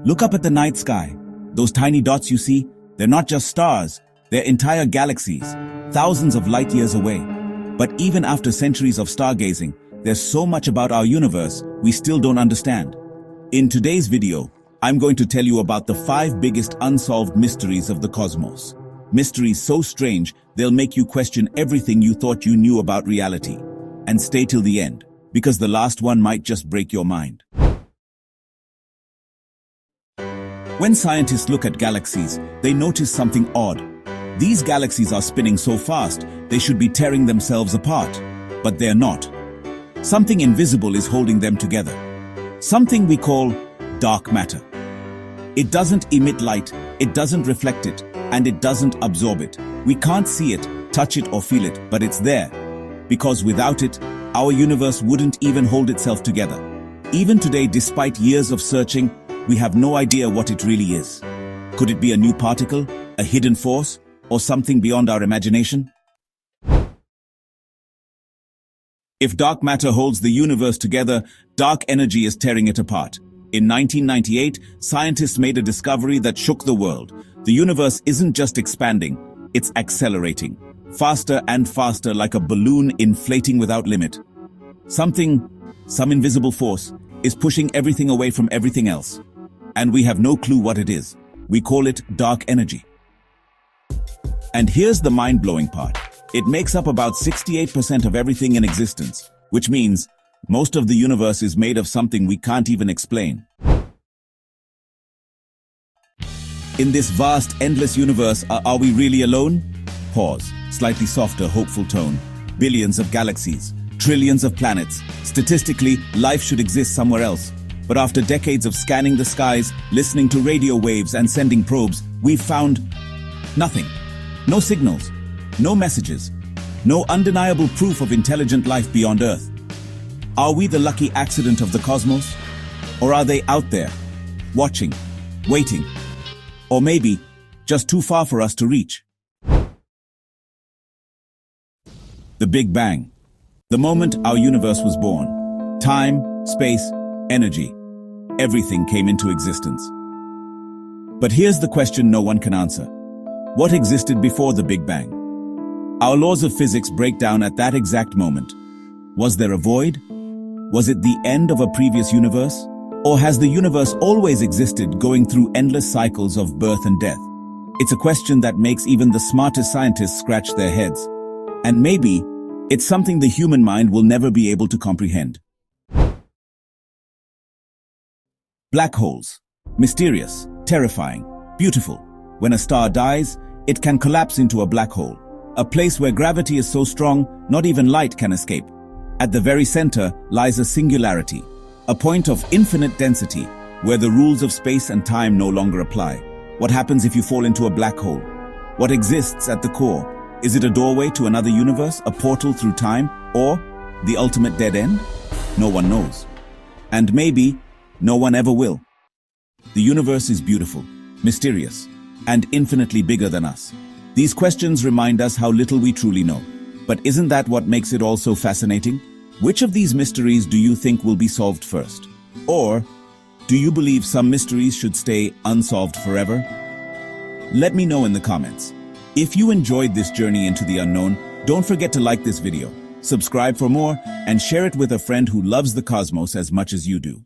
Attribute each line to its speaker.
Speaker 1: Look up at the night sky. Those tiny dots you see, they're not just stars, they're entire galaxies, thousands of light years away. But even after centuries of stargazing, there's so much about our universe we still don't understand. In today's video, I'm going to tell you about the 5 biggest unsolved mysteries of the cosmos. Mysteries so strange, they'll make you question everything you thought you knew about reality. And stay till the end, because the last one might just break your mind. When scientists look at galaxies, they notice something odd. These galaxies are spinning so fast, they should be tearing themselves apart. But they're not. Something invisible is holding them together. Something we call dark matter. It doesn't emit light, it doesn't reflect it, and it doesn't absorb it. We can't see it, touch it, or feel it, but it's there. Because without it, our universe wouldn't even hold itself together. Even today, despite years of searching, we have no idea what it really is. Could it be a new particle, a hidden force, or something beyond our imagination? If dark matter holds the universe together, dark energy is tearing it apart. In 1998, scientists made a discovery that shook the world. The universe isn't just expanding, it's accelerating. Faster and faster, like a balloon inflating without limit. Some invisible force, is pushing everything away from everything else. And we have no clue what it is. We call it dark energy. And here's the mind-blowing part. It makes up about 68% of everything in existence, which means most of the universe is made of something we can't even explain. In this vast, endless universe, are we really alone? Pause. Slightly softer, hopeful tone. Billions of galaxies, trillions of planets. Statistically, life should exist somewhere else. But after decades of scanning the skies, listening to radio waves and sending probes, we've found nothing. No signals, no messages, no undeniable proof of intelligent life beyond Earth. Are we the lucky accident of the cosmos? Or are they out there, watching, waiting, or maybe just too far for us to reach? The Big Bang. The moment our universe was born. Time, space, energy. Everything came into existence. But here's the question no one can answer. What existed before the Big Bang? Our laws of physics break down at that exact moment. Was there a void? Was it the end of a previous universe? Or has the universe always existed, going through endless cycles of birth and death? It's a question that makes even the smartest scientists scratch their heads. And maybe it's something the human mind will never be able to comprehend. Black holes. Mysterious, terrifying, beautiful. When a star dies, it can collapse into a black hole, a place where gravity is so strong, not even light can escape. At the very center lies a singularity, a point of infinite density, where the rules of space and time no longer apply. What happens if you fall into a black hole? What exists at the core? Is it a doorway to another universe, a portal through time, or the ultimate dead end? No one knows. And maybe no one ever will. The universe is beautiful, mysterious, and infinitely bigger than us. These questions remind us how little we truly know. But isn't that what makes it all so fascinating? Which of these mysteries do you think will be solved first? Or do you believe some mysteries should stay unsolved forever? Let me know in the comments. If you enjoyed this journey into the unknown, don't forget to like this video, subscribe for more, and share it with a friend who loves the cosmos as much as you do.